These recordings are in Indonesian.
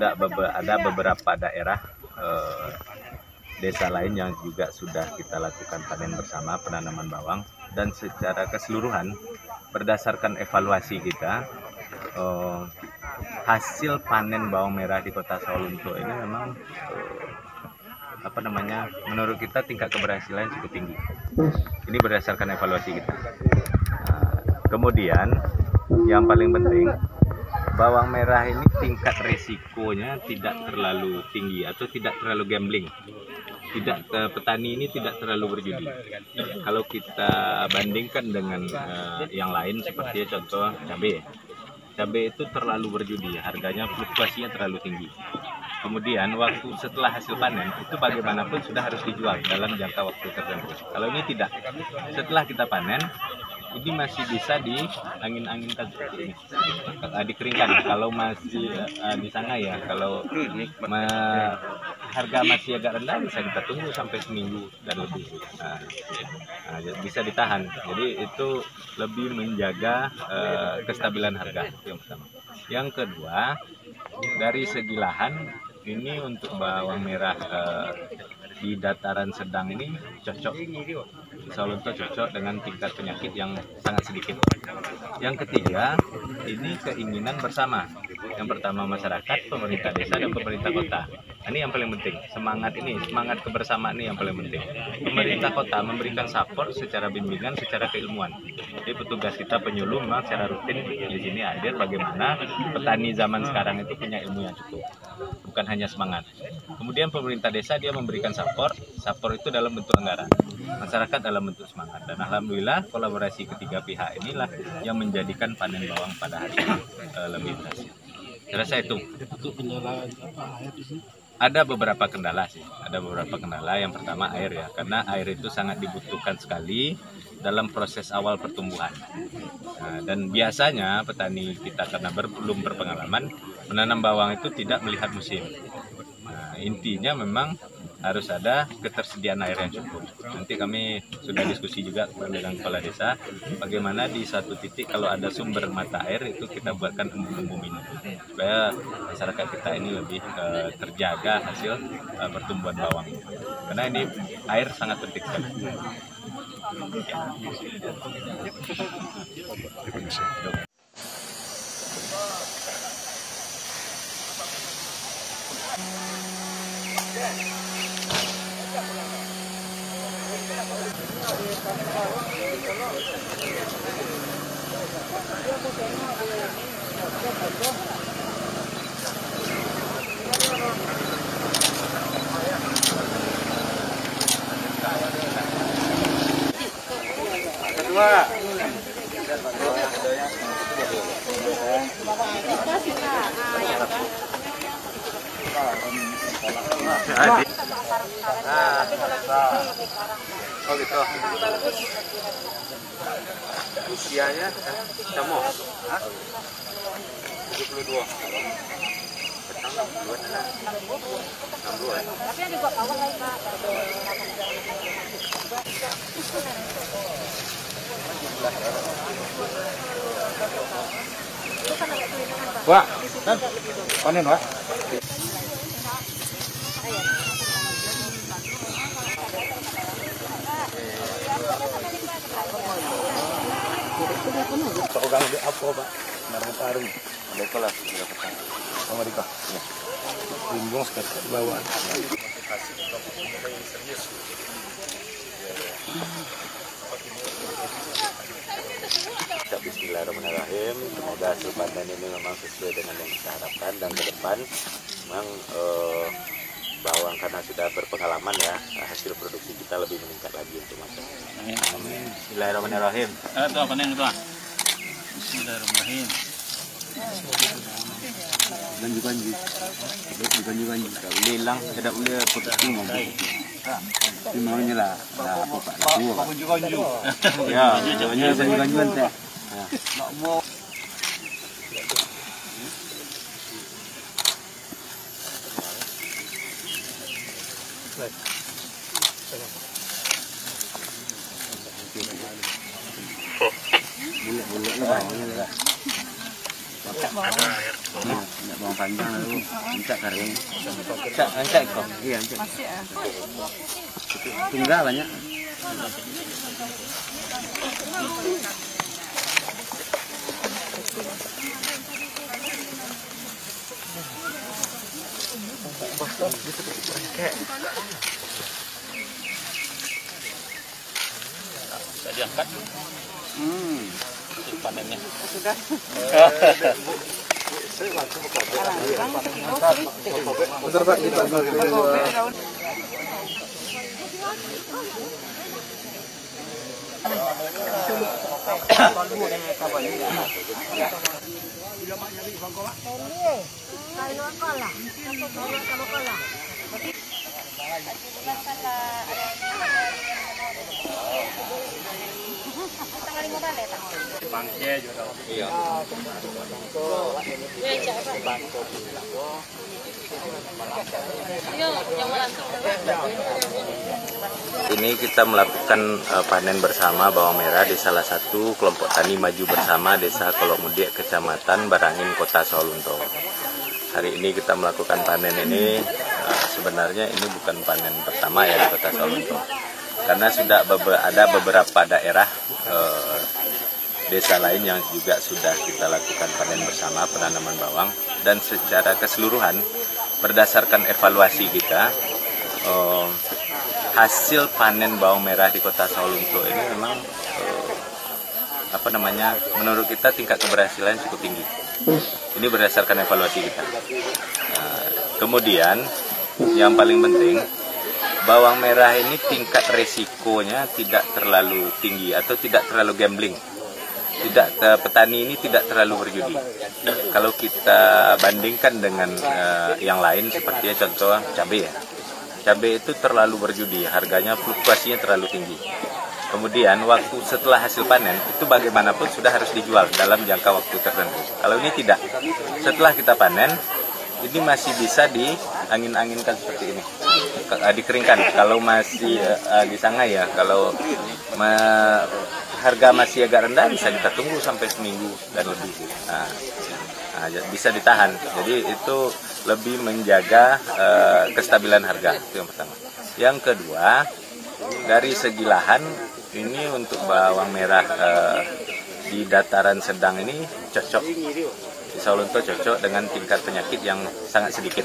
ada beberapa daerah desa lain yang juga sudah kita lakukan panen bersama penanaman bawang, dan secara keseluruhan berdasarkan evaluasi kita hasil panen bawang merah di Kota Sawalunto ini memang menurut kita tingkat keberhasilan cukup tinggi. Ini berdasarkan evaluasi kita. Kemudian yang paling penting, bawang merah ini tingkat resikonya tidak terlalu tinggi atau tidak terlalu gambling. Petani ini tidak terlalu berjudi. Kalau kita bandingkan dengan yang lain seperti contoh cabai. Cabai itu terlalu berjudi, harganya fluktuasinya terlalu tinggi. Kemudian waktu setelah hasil panen itu bagaimanapun sudah harus dijual dalam jangka waktu tertentu. Kalau ini tidak, setelah kita panen ini masih bisa diangin-anginkan seperti ini, dikeringkan. Kalau masih di sana ya, kalau harga masih agak rendah bisa kita tunggu sampai seminggu dan lebih. Bisa ditahan. Jadi itu lebih menjaga kestabilan harga, itu yang pertama. Yang kedua, dari segi lahan ini untuk bawang merah di dataran sedang ini cocok. Sawalunto cocok dengan tingkat penyakit yang sangat sedikit. Yang ketiga, ini keinginan bersama. Yang pertama masyarakat, pemerintah desa, dan pemerintah kota. Ini yang paling penting. Semangat kebersamaan ini yang paling penting. Pemerintah kota memberikan support secara bimbingan, secara keilmuan. Jadi petugas kita penyuluh memang secara rutin di sini hadir bagaimana petani zaman sekarang itu punya ilmu yang cukup. Bukan hanya semangat. Kemudian pemerintah desa dia memberikan support itu dalam bentuk anggaran. Masyarakat dalam bentuk semangat. Dan alhamdulillah kolaborasi ketiga pihak inilah yang menjadikan panen bawang pada hari ini lebih berhasil. Saya rasa itu. Untuk kendala air di sini? Ada beberapa kendala sih. Ada beberapa kendala. Yang pertama air ya, karena air itu sangat dibutuhkan sekali dalam proses awal pertumbuhan. Dan biasanya petani kita karena belum berpengalaman menanam bawang itu tidak melihat musim. Intinya memang harus ada ketersediaan air yang cukup. Nanti kami sudah diskusi juga dengan kepala desa bagaimana di satu titik kalau ada sumber mata air itu kita buatkan embung-embung ini supaya masyarakat kita ini lebih terjaga hasil pertumbuhan bawang. Karena ini air sangat penting sekali. Oh gitu. Usianya kamu? 72. Tapi ada buat bawang lagi, Pak. Wah, panen, Wak. Pegang di apa, Pak? Narung-tarung. Mereka lah sudah petang. Oh, mereka. Ya. Bimbang sekali di bawah. Bismillahirrahmanirrahim. Semoga hasil panen ini memang sesuai dengan yang kita harapkan, dan ke depan memang bawang karena sudah berpengalaman ya, hasil produksi kita lebih meningkat lagi untuk masa. Amin. Bismillahirrahmanirrahim. Itu apa nih itu? Bismillahirrahmanirrahim. Ganji-ganji. Kalau hilang tidak boleh produksi ngomong. Ini maunya lah apa Pak? Ganji-ganji. Ya, namanya ganji-ganjian teh. Nak mau bulat-bulat lah bawangnya lah. Enggak bawang panjang lalu encak kering. Encak kok. Iya, encak. Tunggal banyak. Bisa diangkat. Panennya. Sudah. Iya. Ini kita melakukan panen bersama bawang merah di salah satu kelompok tani maju bersama Desa Kolokmudik, Kecamatan Barangin, Kota Sawalunto. Hari ini kita melakukan panen ini, sebenarnya ini bukan panen pertama ya di Kota Sawalunto, karena sudah ada beberapa daerah desa lain yang juga sudah kita lakukan panen bersama penanaman bawang, dan secara keseluruhan berdasarkan evaluasi kita, hasil panen bawang merah di Kota Sawalunto ini memang menurut kita tingkat keberhasilan cukup tinggi. Ini berdasarkan evaluasi kita. Kemudian yang paling penting, bawang merah ini tingkat resikonya tidak terlalu tinggi atau tidak terlalu gambling. Petani ini tidak terlalu berjudi. Kalau kita bandingkan dengan yang lain, seperti contoh cabai ya. Cabai itu terlalu berjudi, harganya fluktuasinya terlalu tinggi. Kemudian waktu setelah hasil panen itu bagaimanapun sudah harus dijual dalam jangka waktu tertentu. Kalau ini tidak, setelah kita panen ini masih bisa diangin-anginkan seperti ini, dikeringkan. Kalau masih disangai ya, kalau harga masih agak rendah bisa kita tunggu sampai seminggu dan lebih. Bisa ditahan. Jadi itu lebih menjaga kestabilan harga, itu yang pertama. Yang kedua, dari segi lahan ini untuk bawang merah di dataran sedang ini cocok. Di Sawalunto cocok dengan tingkat penyakit yang sangat sedikit.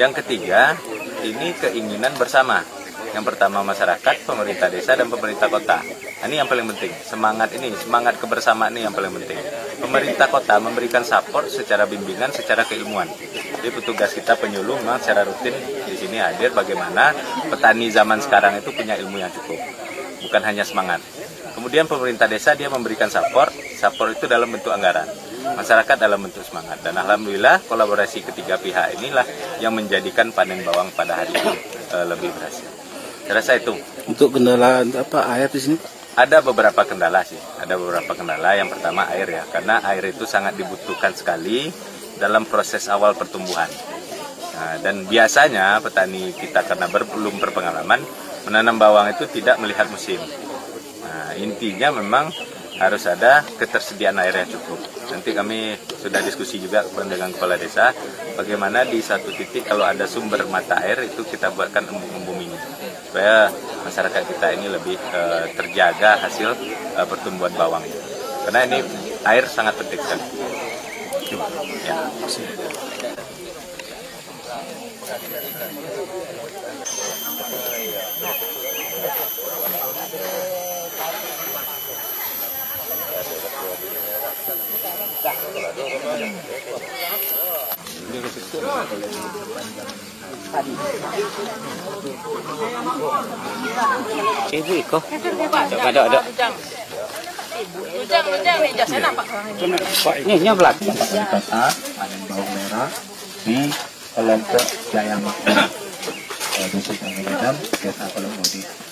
Yang ketiga, ini keinginan bersama. Yang pertama masyarakat, pemerintah desa, dan pemerintah kota. Ini yang paling penting. Semangat kebersamaan ini yang paling penting. Pemerintah kota memberikan support secara bimbingan, secara keilmuan. Jadi petugas kita penyuluh memang secara rutin di sini hadir bagaimana petani zaman sekarang itu punya ilmu yang cukup. Bukan hanya semangat. Kemudian pemerintah desa dia memberikan support itu dalam bentuk anggaran. Masyarakat dalam bentuk semangat. Dan alhamdulillah kolaborasi ketiga pihak inilah yang menjadikan panen bawang pada hari ini lebih berhasil. Saya rasa itu. Untuk kendala air di sini? Ada beberapa kendala sih. Ada beberapa kendala. Yang pertama air ya, karena air itu sangat dibutuhkan sekali dalam proses awal pertumbuhan. Dan biasanya petani kita karena belum berpengalaman menanam bawang itu tidak melihat musim. Intinya memang harus ada ketersediaan air yang cukup. Nanti kami sudah diskusi juga dengan kepala desa bagaimana di satu titik kalau ada sumber mata air itu kita buatkan embung-embung ini supaya masyarakat kita ini lebih terjaga hasil pertumbuhan bawang ini. Karena ini air sangat penting sekali. Ya. Ibu Iko. Ada. Ini nyeblak. Kota panen bawang merah di kelompok Jaya Makmur, Dusun Medan, Desa Kolokmudik.